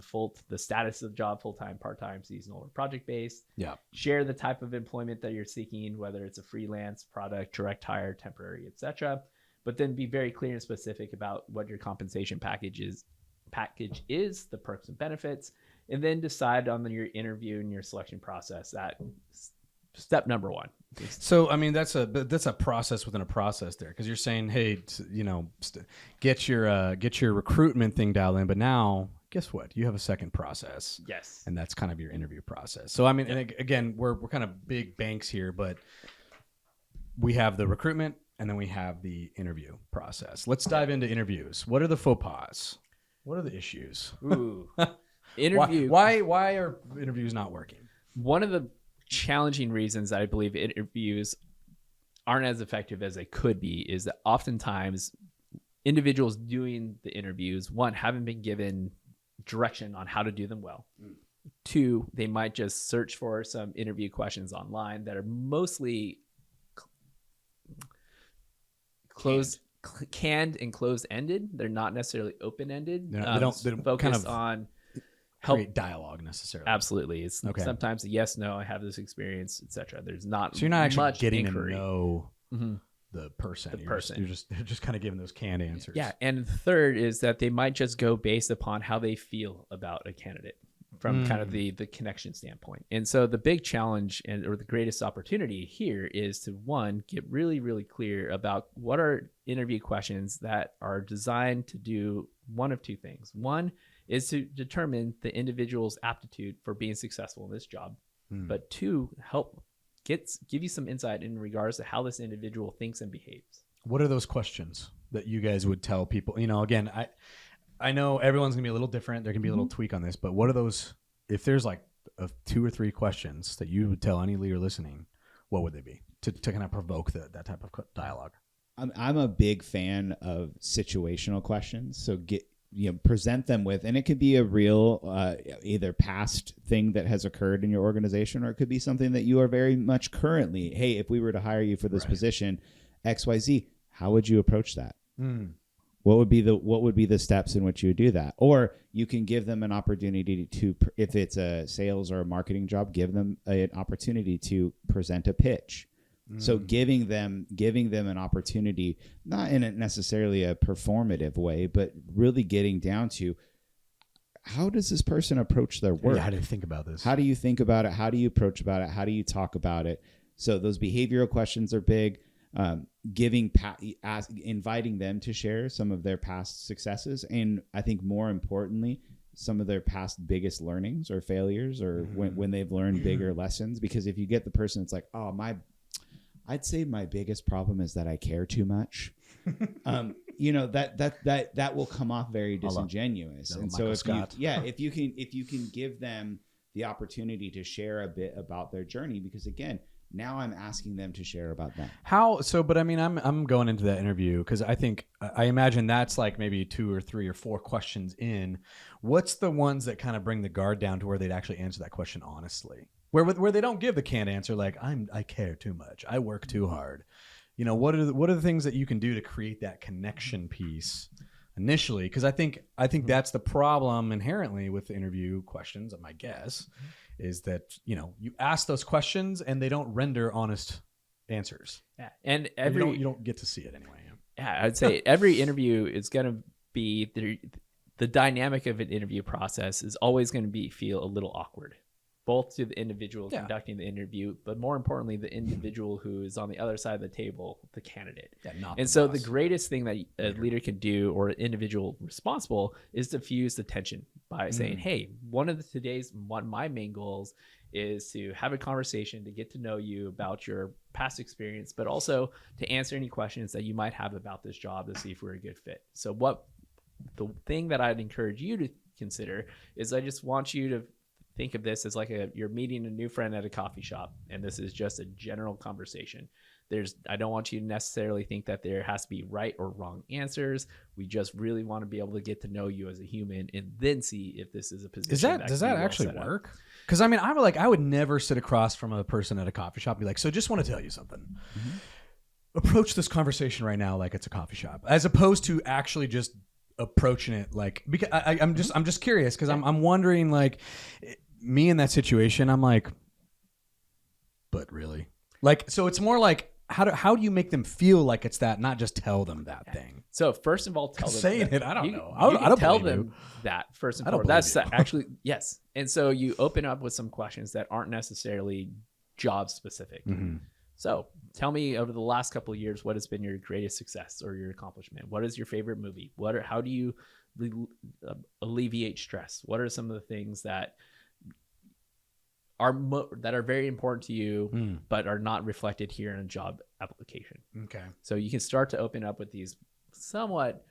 the status of job, full-time, part-time, seasonal, or project-based. Yeah. Share the type of employment that you're seeking, whether it's a freelance, product, direct hire, temporary, etc. But then be very clear and specific about what your compensation package is, the perks and benefits, and then decide on your interview and your selection process. That step number 1. So I mean that's a process within a process there, because you're saying, hey, get your recruitment thing dialed in, but now guess what? You have a second process. Yes. And that's kind of your interview process. So I mean, and again, we're kind of big banks here, but we have the recruitment and then we have the interview process. Let's dive into interviews. What are the faux pas? What are the issues? Ooh. Interview. Why are interviews not working? One of the challenging reasons that I believe interviews aren't as effective as they could be is that oftentimes individuals doing the interviews, one, haven't been given direction on how to do them well. 2, they might just search for some interview questions online that are mostly canned and closed-ended. They're not necessarily open-ended. They don't focus kind of on create dialogue necessarily. Absolutely. It's Okay. sometimes a yes, no, I have this experience, etc. There's not So you're not actually much getting inquiry. to know Mhm. the person. The You're person. You're just kind of giving those canned answers. Yeah, and third is that they might just go based upon how they feel about a candidate from kind of the connection standpoint. And so the big challenge or the greatest opportunity here is to, one, get really, really clear about what are interview questions that are designed to do one of two things. One is to determine the individual's aptitude for being successful in this job. But two, help give you some insight in regards to how this individual thinks and behaves. What are those questions that you guys would tell people? You know, again, I know everyone's gonna be a little different. There can be a little tweak on this, but what are those? If there's like 2 or 3 questions that you would tell any leader listening, what would they be to kind of provoke that type of dialogue? I'm a big fan of situational questions. So present them with, and it could be a real either past thing that has occurred in your organization, or it could be something that you are very much currently. Hey, if we were to hire you for this position, XYZ, how would you approach that? What would be the steps in which you would do that? Or you can give them an opportunity to, if it's a sales or a marketing job, give them an opportunity to present a pitch. So giving them an opportunity, not in necessarily a performative way, but really getting down to, how does this person approach their work? Yeah, how do you think about this? How do you think about it? How do you approach about it? How do you talk about it? So those behavioral questions are big. Inviting them to share some of their past successes, and I think more importantly, some of their past biggest learnings or failures, or when they've learned bigger lessons. Because if you get the person that's like, oh, I'd say my biggest problem is that I care too much. That will come off very disingenuous. And so if you can give them the opportunity to share a bit about their journey, because again, now I'm asking them to share about them. But I mean, I'm going into that interview because I imagine that's like maybe 2 or 3 or 4 questions in. What's the ones that kind of bring the guard down to where they'd actually answer that question honestly? Where they don't give the canned answer like I care too much, I work too hard. You know, what are the things that you can do to create that connection piece initially? Because I think that's the problem inherently with the interview questions. My guess is that, you know, you ask those questions and they don't render honest answers. Yeah, and you don't get to see it anyway. Yeah, I'd say every interview is going to be the dynamic of an interview process is always going to feel a little awkward, both to the individual conducting the interview, but more importantly, the individual who is on the other side of the table, the candidate. The greatest thing that a leader can do, or an individual responsible, is diffuse the tension by saying, hey, one of my main goals is to have a conversation, to get to know you about your past experience, but also to answer any questions that you might have about this job to see if we're a good fit. So the thing that I'd encourage you to consider is, I just want you to think of this as like you're meeting a new friend at a coffee shop, and this is just a general conversation. I don't want you to necessarily think that there has to be right or wrong answers. We just really want to be able to get to know you as a human, and then see if this is a position. Does that actually work? Because I mean, I would never sit across from a person at a coffee shop and be like, so just want to tell you something. Approach this conversation right now like it's a coffee shop, as opposed to actually just approaching it like, because I'm just curious, because I'm wondering, like, me in that situation, I'm like, but really, like, so it's more like, how do you make them feel like it's that, not just tell them that thing? So first of all, tell them saying it. I don't know. I don't tell believe them that first and foremost. That's actually yes. And so you open up with some questions that aren't necessarily job specific. So tell me, over the last couple of years, what has been your greatest success or your accomplishment? What is your favorite movie? How do you alleviate stress? What are some of the things that are very important to you, but are not reflected here in a job application? Okay. So you can start to open up with these somewhat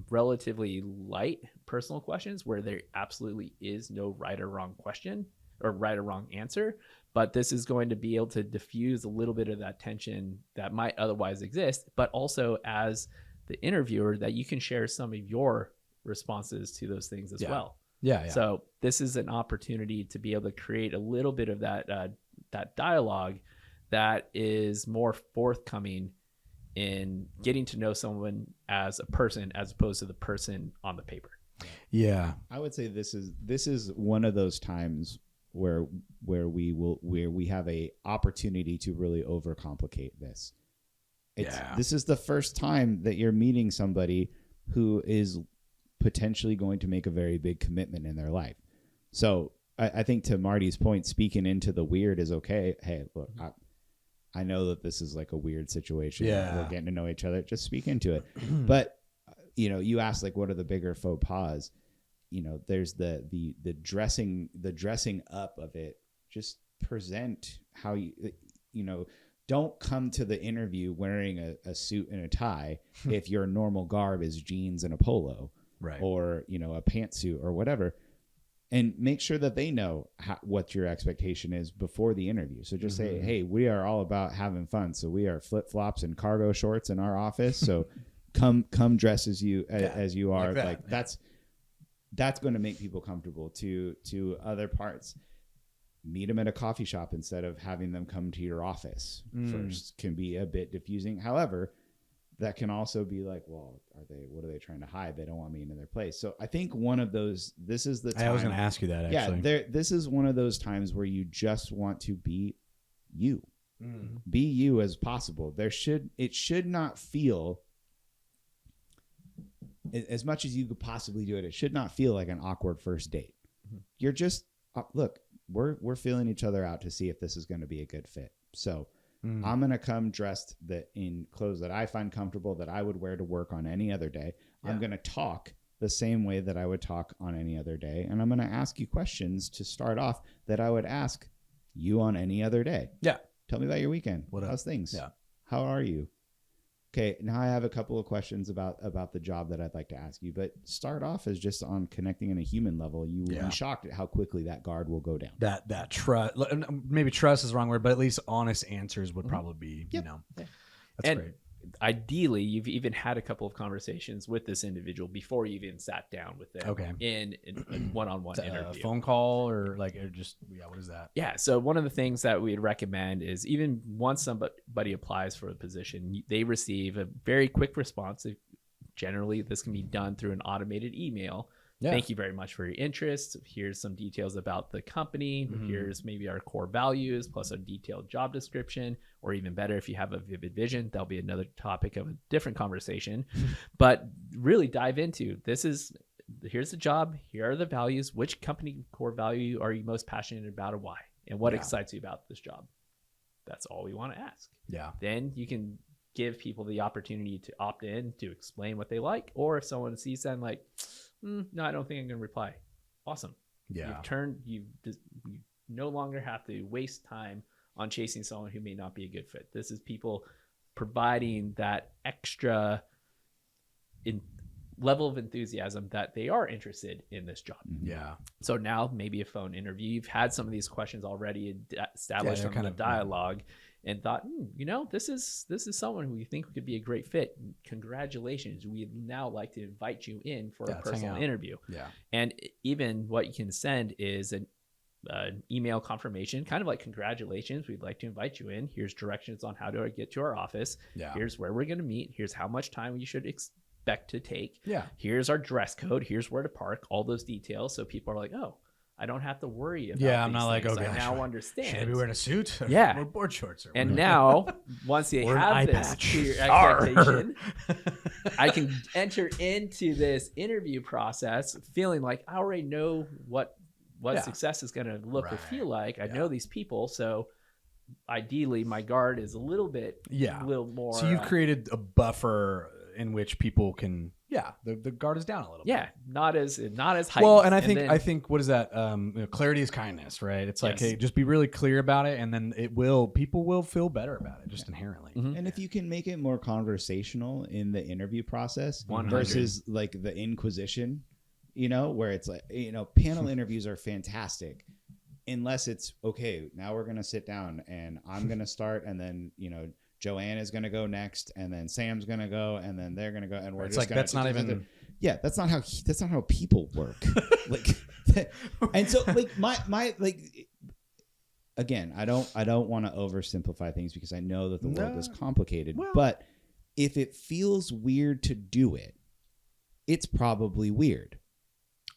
relatively light personal questions, where there absolutely is no right or wrong question or right or wrong answer, but this is going to be able to diffuse a little bit of that tension that might otherwise exist, but also, as the interviewer, that you can share some of your responses to those things as well. Yeah. So this is an opportunity to be able to create a little bit of that dialogue that is more forthcoming in getting to know someone as a person, as opposed to the person on the paper. Yeah, I would say this is one of those times where we have a opportunity to really overcomplicate this. This is the first time that you're meeting somebody who is potentially going to make a very big commitment in their life. So I think to Marty's point, speaking into the weird is okay. Hey, look, I know that this is like a weird situation. Yeah. We're getting to know each other. Just speak into it. But, you asked like, what are the bigger faux pas? There's the dressing up of it. Just present how don't come to the interview wearing a suit and a tie if your normal garb is jeans and a polo, right? Or, a pantsuit or whatever. And make sure that they know what your expectation is before the interview. So just say, hey, we are all about having fun. So we are flip-flops and cargo shorts in our office. So come dress as you are. Like that's going to make people comfortable. To other parts, meet them at a coffee shop instead of having them come to your office first can be a bit diffusing. However, that can also be like, well, what are they trying to hide? They don't want me into their place. So I think one of those, this is the time. I was going to ask you that, actually. Yeah, this is one of those times where you just want to be you. Be you as possible. It should not feel, as much as you could possibly do it, it should not feel like an awkward first date. You're just, look, we're feeling each other out to see if this is going to be a good fit. So I'm going to come dressed in clothes that I find comfortable, that I would wear to work on any other day. Yeah. I'm going to talk the same way that I would talk on any other day. And I'm going to ask you questions to start off that I would ask you on any other day. Yeah. Tell me about your weekend. How's things? Yeah. How are you? Okay, now I have a couple of questions about the job that I'd like to ask you, but start off as just on connecting on a human level. You will be shocked at how quickly that guard will go down. That trust, maybe trust is the wrong word, but at least honest answers would probably be, that's great. Ideally, you've even had a couple of conversations with this individual before you even sat down with them in a one-on-one interview. Phone call or what is that? Yeah, so one of the things that we'd recommend is even once somebody applies for a position, they receive a very quick response. Generally, this can be done through an automated email. Yeah. Thank you very much for your interest. Here's some details about the company. Here's maybe our core values plus a detailed job description, or even better, if you have a vivid vision, that'll be another topic of a different conversation. But really dive into here's the job. Here are the values. Which company core value are you most passionate about and why? And what excites you about this job? That's all we want to ask. Yeah. Then you can give people the opportunity to opt in to explain what they like. Or if someone sees that and like, no, I don't think I'm going to reply. Awesome. Yeah. You no longer have to waste time on chasing someone who may not be a good fit. This is people providing that extra level of enthusiasm that they are interested in this job. Yeah. So now maybe a phone interview, you've had some of these questions already established on the dialogue. And thought, this is someone who you think could be a great fit. Congratulations. We'd now like to invite you in for a personal interview. Yeah. And even what you can send is an email confirmation, kind of like, congratulations, we'd like to invite you in. Here's directions on how to get to our office. Yeah. Here's where we're going to meet. Here's how much time you should expect to take. Yeah. Here's our dress code. Here's where to park. All those details. So people are like, oh, I don't have to worry about I'm not like, okay, I now understand. Should I be wearing a suit? Or board shorts? Or and now, once they have this clear expectation, I can enter into this interview process feeling like I already know what success is going to look or feel like. I know these people, so ideally my guard is a little more. So you've created a buffer in which people can. Yeah, the guard is down a little bit. Yeah, not as heightened. Well, and I think what is that? Clarity is kindness, right? It's like, hey, just be really clear about it, and then people will feel better about it just inherently. Mm-hmm. And if you can make it more conversational in the interview process versus like the Inquisition, where it's like, panel interviews are fantastic. Unless it's okay, now we're gonna sit down and I'm gonna start, and then Joanne is going to go next, and then Sam's going to go, and then they're going to go, and we're just going to. That's not even. Yeah, that's not how people work. And so my again, I don't want to oversimplify things because I know that the world is complicated. Well, but if it feels weird to do it, it's probably weird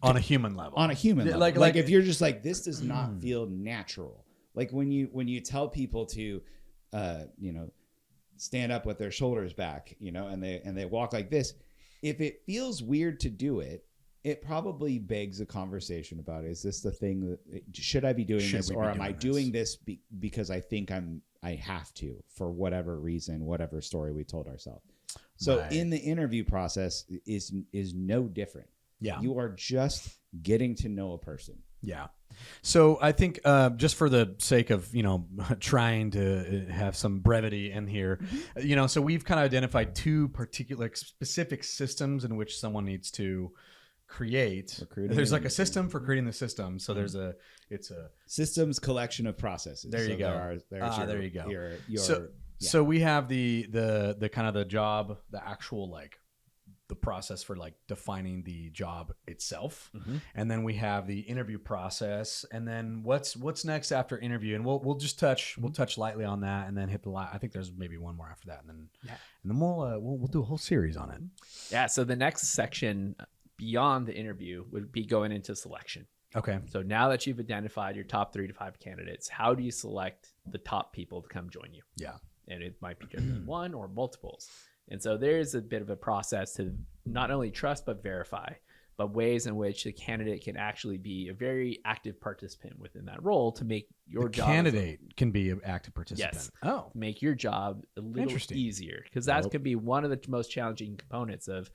on a human level. On a human level, like if you're just like, this does not feel natural. Like when you tell people to, stand up with their shoulders back, and they walk like this. If it feels weird to do it, it probably begs a conversation about, is this the thing that should I be doing this, or am I doing this because I think I have to, for whatever reason, whatever story we told ourselves. So in the interview process is no different. Yeah. You are just getting to know a person. Yeah. So I think just for the sake of, trying to have some brevity in here, so we've kind of identified two particular specific systems in which someone needs to create. There's like a system for creating the system. So it's a systems collection of processes. There you go. There you go. Your So we have the kind of the job, the actual the process for defining the job itself, and then we have the interview process, and then what's next after interview, and we'll just touch lightly on that, and then hit the I think there's maybe one more after that, and then we'll do a whole series on it. Yeah. So the next section beyond the interview would be going into selection. Okay. So now that you've identified your top 3 to 5 candidates, how do you select the top people to come join you? Yeah. And it might be just one or multiples. And so there's a bit of a process to not only trust but verify, but ways in which the candidate can actually be a very active participant within that role to make your job. Candidate can be an active participant. Yes. Oh. Make your job a little easier, because that could be one of the most challenging components of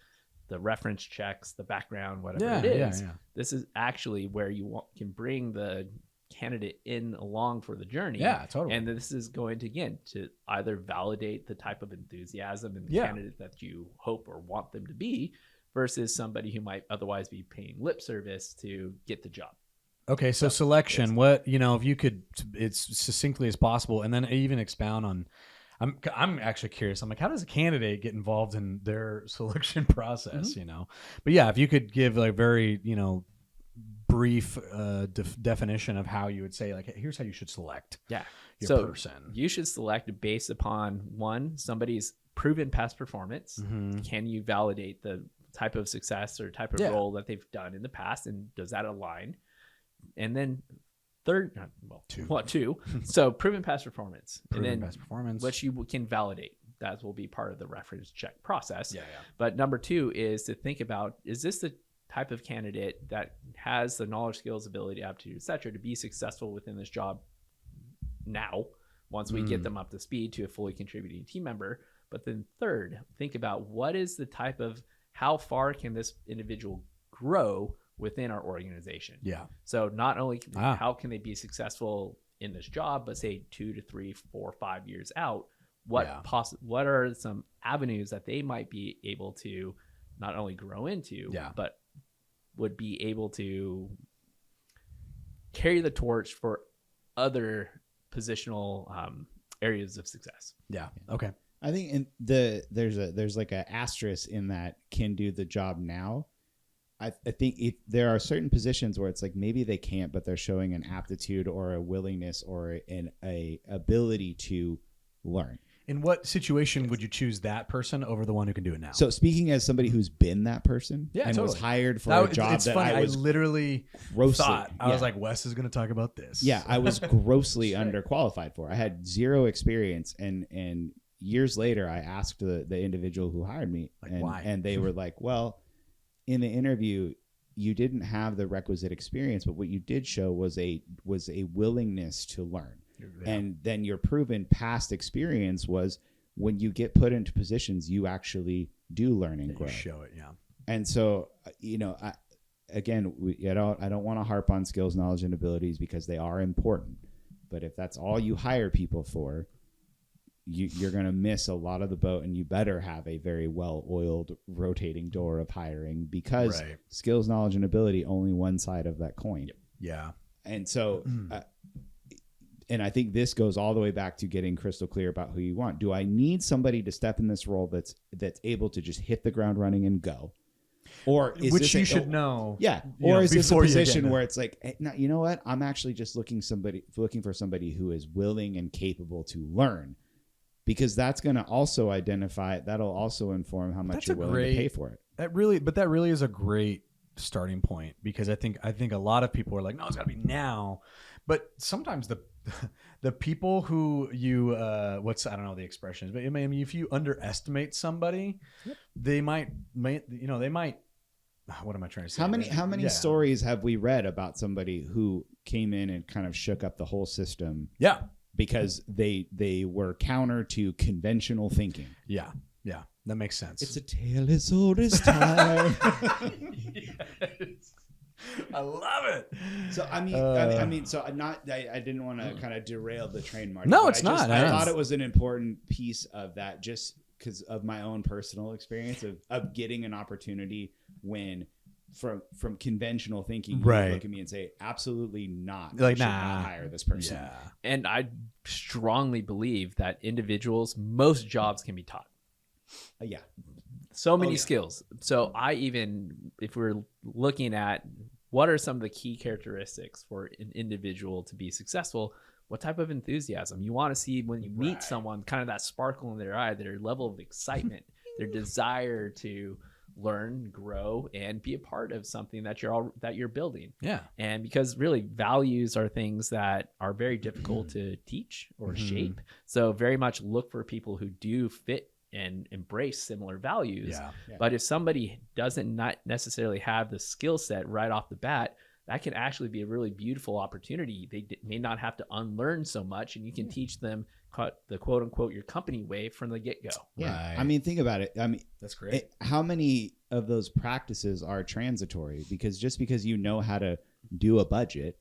the reference checks, the background, whatever it is. Yeah. This is actually where you can bring the candidate in along for the journey. Yeah, totally. And this is going to, again, to either validate the type of enthusiasm in the candidate that you hope or want them to be, versus somebody who might otherwise be paying lip service to get the job. Okay, so selection, what, if you could, it's succinctly as possible, and then even expound on, I'm actually curious. I'm like, how does a candidate get involved in their selection process, But yeah, if you could give very, brief definition of how you would say, hey, here's how you should select your person. You should select based upon, one, somebody's proven past performance. Can you validate the type of success or type of role that they've done in the past, and does that align? And then two. So proven past performance. Past performance, which you can validate. That will be part of the reference check process. But number 2 is to think about, is this the type of candidate that has the knowledge, skills, ability, aptitude, etc., to be successful within this job now, once we get them up to speed to a fully contributing team member. But then third, think about what is the type of, how far can this individual grow within our organization? Yeah. So not only how can they be successful in this job, but say 2 to 3, 4, 5 years out, what are some avenues that they might be able to not only grow into, but would be able to carry the torch for other positional areas of success. Yeah. Okay. I think there's like an asterisk in that can do the job now. I think there are certain positions where it's like maybe they can't, but they're showing an aptitude or a willingness or a ability to learn. In what situation would you choose that person over the one who can do it now? So speaking as somebody who's been that person was hired for a job that funny. I literally thought, I was like, Wes is going to talk about this. Yeah, I was grossly underqualified for. I had zero experience, and years later, I asked the individual who hired me, why? And they were like, well, in the interview, you didn't have the requisite experience, but what you did show was a willingness to learn. Yeah. And then your proven past experience was when you get put into positions, you actually do learn and grow. You show it, yeah. And so, I don't want to harp on skills, knowledge, and abilities because they are important. But if that's all you hire people for, you're going to miss a lot of the boat, and you better have a very well-oiled rotating door of hiring because skills, knowledge, and ability, only one side of that coin. Yeah. And so... and I think this goes all the way back to getting crystal clear about who you want. Do I need somebody to step in this role that's able to just hit the ground running and go? Or is which you should know. Yeah. Or is this a position where it's like, hey, no, you know what? I'm actually just looking for somebody who is willing and capable to learn, because that's going to also identify, that'll also inform how much you're willing to pay for it. That really is a great starting point, because I think a lot of people are like, no, it's got to be now. But sometimes the people who you I don't know the expressions, but I mean, if you underestimate somebody, they might what am I trying to say? How many stories have we read about somebody who came in and kind of shook up the whole system? Yeah. Because they were counter to conventional thinking. Yeah. Yeah. That makes sense. It's a tale as old as time. Yes. I love it. So I didn't want to kind of derail the train, Marty. No, it's not. I thought it was an important piece of that, just because of my own personal experience of getting an opportunity when from conventional thinking, you look at me and say, absolutely not. Like, you should not hire this person. Yeah. And I strongly believe that most jobs can be taught. Yeah. So many skills. So if we're looking at what are some of the key characteristics for an individual to be successful, what type of enthusiasm you want to see when you meet someone, kind of that sparkle in their eye, their level of excitement, their desire to learn, grow, and be a part of something that you're building. Yeah. And because really values are things that are very difficult to teach or shape. So very much look for people who do fit and embrace similar values. Yeah. But if somebody doesn't not necessarily have the skill set right off the bat, that can actually be a really beautiful opportunity. They may not have to unlearn so much, and you can teach them the quote unquote your company way from the get go. Yeah. Right. I mean, think about it. I mean, that's great. How many of those practices are transitory? Because just because you know how to do a budget,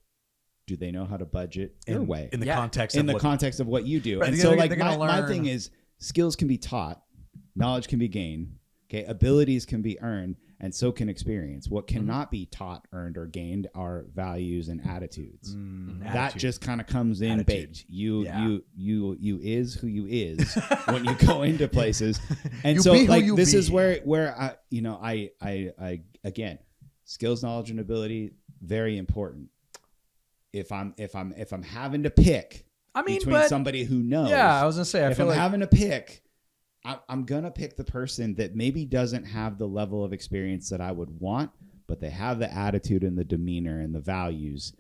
do they know how to budget your way? In the context of what you do. Right, and so like my thing is, skills can be taught, knowledge can be gained, okay, abilities can be earned, and so can experience. What cannot be taught, earned, or gained are values and attitudes. That just kind of comes in baked. You is who you is when you go into places, and you so like this be. is where I again, skills, knowledge, and ability very important. If I'm having to pick. Between somebody who knows. Yeah, I was gonna say. If I'm having to pick, I'm gonna pick the person that maybe doesn't have the level of experience that I would want, but they have the attitude and the demeanor and the values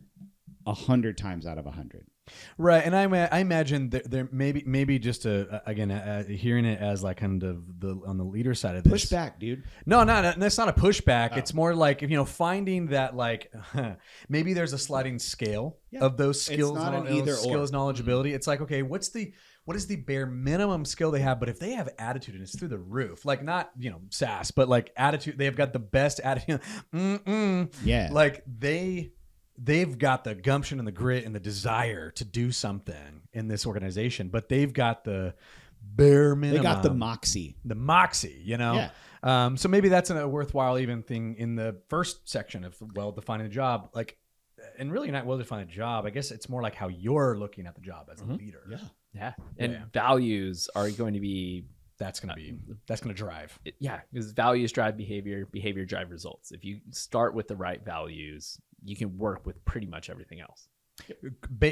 100 times out of 100. Right, and I imagine there maybe just hearing it as like kind of on the leader side of this. Pushback, dude. No, that's not a pushback. Oh. It's more like finding that like maybe there's a sliding scale of those skills, knowledge, ability. It's like, okay, what is the bare minimum skill they have? But if they have attitude and it's through the roof, like not sass, but like attitude, they've got the best attitude. Yeah, like they've got the gumption and the grit and the desire to do something in this organization, but they've got the bare minimum. They got the moxie. Yeah. So maybe that's a worthwhile even thing in the first section of defining the job. Like, and really not well-defined a job. I guess it's more like how you're looking at the job as a leader. Yeah. And values are going to be that's going to drive. Because values drive behavior drive results. If you start with the right values, you can work with pretty much everything else.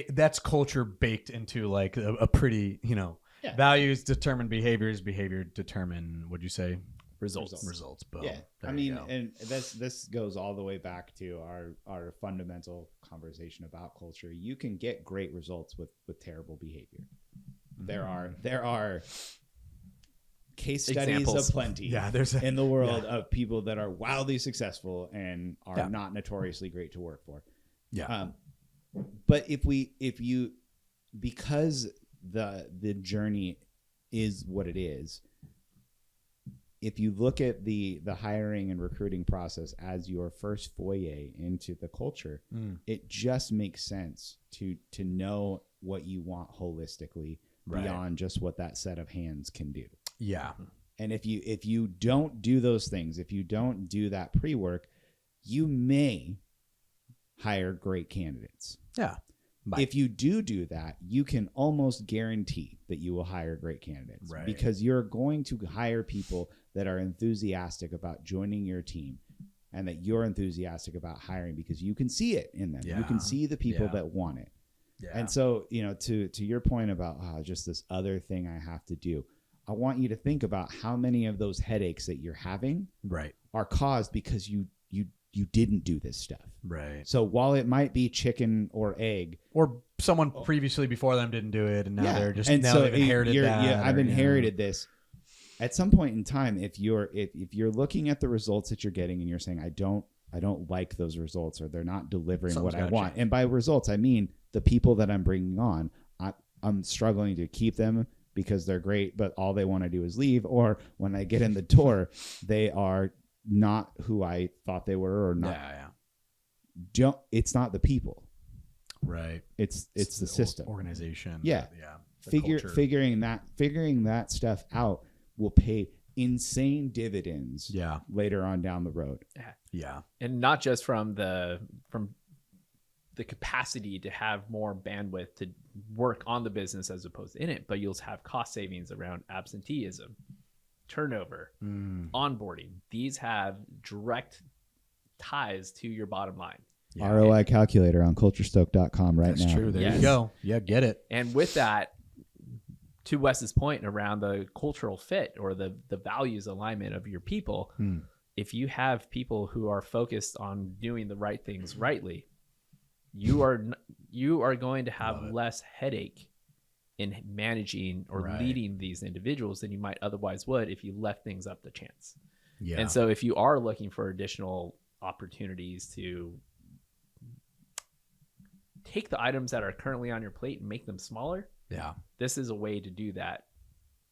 That's culture baked into like a pretty, values determine behaviors determine, what'd you say? Results. Boom. Yeah. And this goes all the way back to our fundamental conversation about culture. You can get great results with terrible behavior. There are case studies aplenty in the world of people that are wildly successful and are not notoriously great to work for. Yeah. But because the journey is what it is, if you look at the hiring and recruiting process as your first foyer into the culture, it just makes sense to know what you want holistically beyond just what that set of hands can do. Yeah. And if you don't do those things, if you don't do that pre-work, you may hire great candidates. Yeah. If you do that, you can almost guarantee that you will hire great candidates because you're going to hire people that are enthusiastic about joining your team and that you're enthusiastic about hiring because you can see it in them. Yeah. You can see the people that want it. Yeah. And so, to your point about just this other thing I have to do, I want you to think about how many of those headaches that you're having are caused because you didn't do this stuff. Right. So while it might be chicken or egg, Or someone previously before them didn't do it, and now they're just and now so they've inherited that. I've or, inherited this. At some point in time, if you're looking at the results that you're getting and you're saying, I don't like those results, or they're not delivering Something's what I gotta want. change. And by results, I mean the people that I'm bringing on, I'm struggling to keep them because they're great, but all they want to do is leave. Or when I get in the door, they are not who I thought they were, or not. It's not the people. Right. It's the system. Organization. Yeah. The culture. Figuring that stuff out will pay insane dividends later on down the road. Yeah. And not just from the capacity to have more bandwidth to work on the business as opposed to in it, but you'll have cost savings around absenteeism, turnover, onboarding. These have direct ties to your bottom line. Yeah. ROI calculator on culturestoke.com right now. That's true. There Yes. you go. Yeah, get it. And with that, to Wes's point around the cultural fit or the values alignment of your people, if you have people who are focused on doing the right things rightly, you are going to have less headache in managing or leading these individuals than you might otherwise would if you left things up to chance. Yeah. And so if you are looking for additional opportunities to take the items that are currently on your plate and make them smaller, this is a way to do that.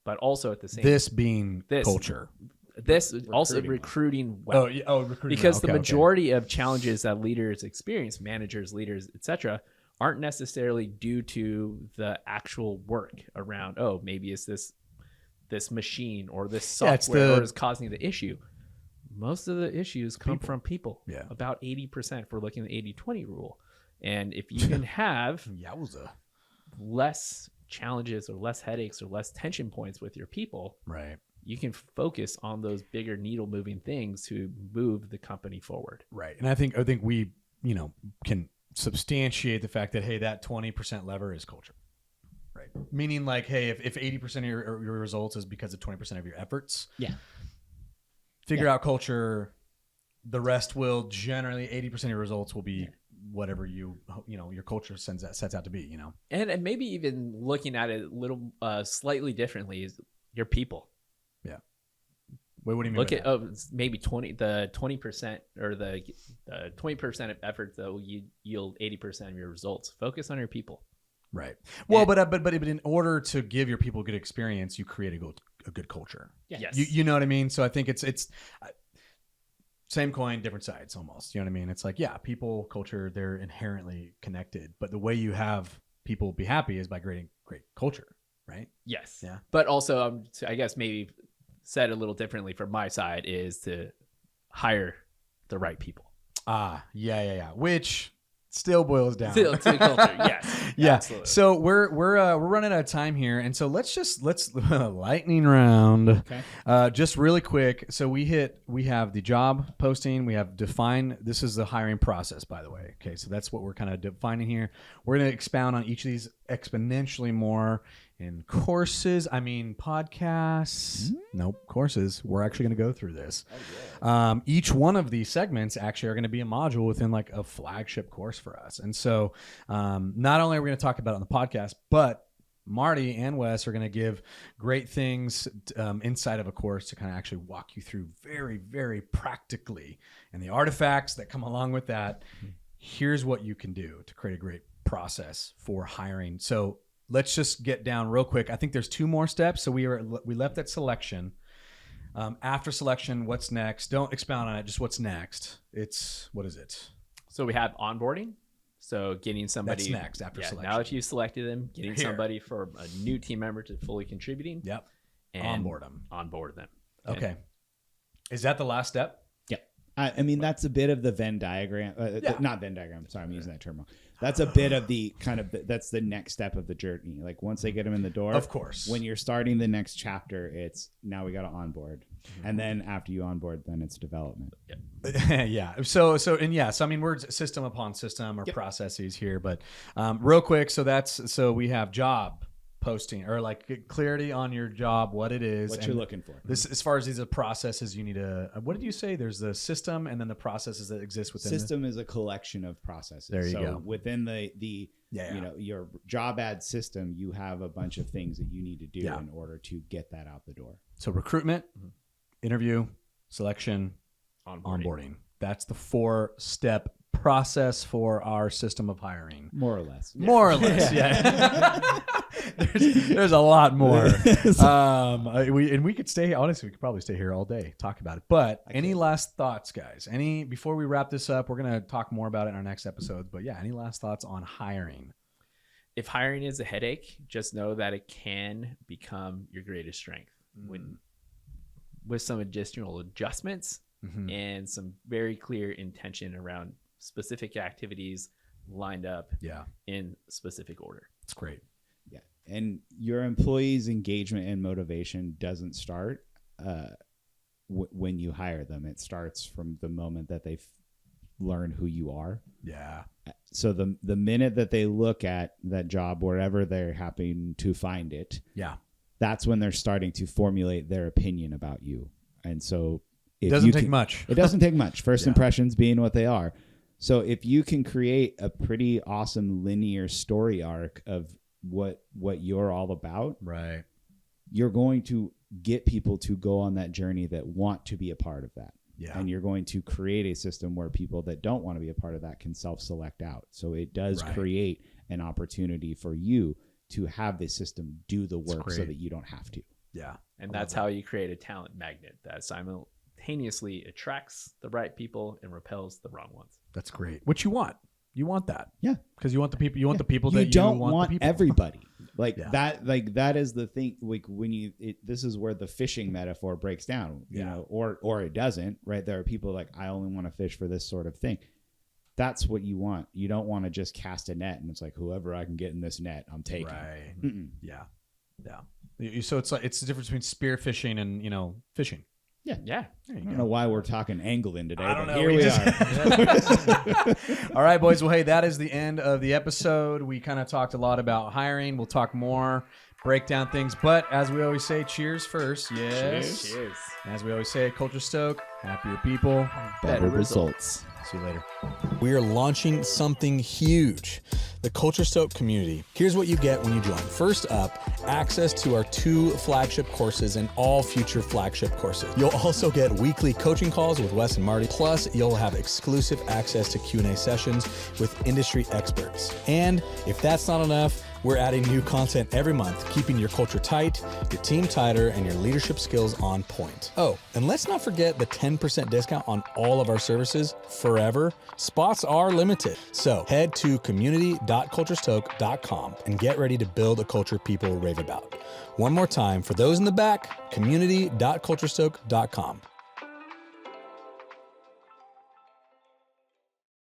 But also at the same this being culture. This also recruiting well. Recruiting. Because the majority of challenges that leaders experience, managers, leaders, etc., aren't necessarily due to the actual work around, maybe it's this machine or this software is causing the issue. Most of the issues come from people. Yeah. About 80% if we're looking at the 80-20 rule. And if you can have less challenges or less headaches or less tension points with your people, right, you can focus on those bigger needle moving things to move the company forward. Right. And I think we, can substantiate the fact that, hey, that 20% lever is culture. Right. Meaning like, hey, if 80% of your results is because of 20% of your efforts, figure out culture. The rest will generally 80% of your results will be whatever your culture sets out to be, And maybe even looking at it a little slightly differently is your people. Yeah. Wait, what do you mean? Look at maybe 20% or the 20% of efforts that will yield 80% of your results. Focus on your people. Right. Well, but in order to give your people a good experience, you create a good culture. Yes. You know what I mean? So I think it's same coin, different sides almost. You know what I mean? It's like, people, culture, they're inherently connected. But the way you have people be happy is by creating great culture, right? Yes. Yeah. But also, I guess maybe said a little differently from my side is to hire the right people. Yeah. Which still boils down to culture. Yes. Yeah. Absolutely. So we're running out of time here, and so let's lightning round. Okay. Just really quick. So we have the job posting. We have define. This is the hiring process, by the way. Okay. So that's what we're kind of defining here. We're going to expound on each of these exponentially more in courses. Podcasts. Nope. Courses. We're actually going to go through this. Each one of these segments actually are going to be a module within like a flagship course for us. And so not only are we going to talk about it on the podcast, but Marty and Wes are going to give great things inside of a course to kind of actually walk you through very, very practically. And the artifacts that come along with that, here's what you can do to create a great process for hiring. So let's just get down real quick. I think there's 2 more steps. So we left at selection. After selection, what's next? Don't expound on it. Just what's next. What is it? So we have onboarding. So getting somebody. That's next after selection. Now that you've selected them, getting somebody for a new team member to fully contributing. Yep. And onboard them. Okay. Is that the last step? That's a bit of the Venn diagram. Not Venn diagram. Sorry, I'm using that term wrong. That's a bit of the that's the next step of the journey. Like once they get them in the door, of course. When you're starting the next chapter, it's now we got to onboard, and then after you onboard, then it's development. Yeah. So we're system upon system or processes here, but real quick. So we have job posting, or like get clarity on your job, what it is, what and you're looking for. This, as far as these are processes, you need to. What did you say? There's the system, and then the processes that exist within. System is a collection of processes. There you go. Within the you know, your job ad system, you have a bunch of things that you need to do in order to get that out the door. So recruitment, interview, selection, onboarding. That's the 4-step process for our system of hiring. More or less. More or less, yeah. there's a lot more. We could stay. Honestly, we could probably stay here all day, talk about it. But any last thoughts, guys? Before we wrap this up, we're gonna talk more about it in our next episodes. But yeah, any last thoughts on hiring? If hiring is a headache, just know that it can become your greatest strength with some additional adjustments and some very clear intention around specific activities lined up in specific order. It's great. Yeah. And your employees' engagement and motivation doesn't start when you hire them. It starts from the moment that they learn who you are. Yeah. So the minute that they look at that job, wherever they're happy to find it, that's when they're starting to formulate their opinion about you. And so it doesn't take much. It doesn't take much. First impressions being what they are. So if you can create a pretty awesome linear story arc of what you're all about, right, you're going to get people to go on that journey that want to be a part of that. Yeah. And you're going to create a system where people that don't want to be a part of that can self-select out. So it does create an opportunity for you to have the system do the work so that you don't have to. Yeah. And that's how you create a talent magnet that simultaneously attracts the right people and repels the wrong ones. That's great. What you want. You want that. Yeah. Because you want the people, the people that you don't want the people. everybody. That is the thing. Like when this is where the fishing metaphor breaks down, you know, or it doesn't, right? There are people like, I only want to fish for this sort of thing. That's what you want. You don't want to just cast a net and it's like, whoever I can get in this net, I'm taking. Right. Yeah. Yeah. So it's like, it's the difference between spear fishing and, fishing. Yeah. I don't know why we're talking angling today. I don't know. Here we are. All right, boys. Well, hey, that is the end of the episode. We kind of talked a lot about hiring. We'll talk more, break down things. But as we always say, cheers first. Yes. Cheers. As we always say at Culture Stoke, happier people, Better results. See you later. We are launching something huge. The Culture Stoke community. Here's what you get when you join. First up, access to our 2 flagship courses and all future flagship courses. You'll also get weekly coaching calls with Wes and Marty. Plus, you'll have exclusive access to Q&A sessions with industry experts. And if that's not enough, we're adding new content every month, keeping your culture tight, your team tighter, and your leadership skills on point. Oh, and let's not forget the 10% discount on all of our services forever. Spots are limited. So head to community.culturestoke.com and get ready to build a culture people rave about. One more time, for those in the back, community.culturestoke.com.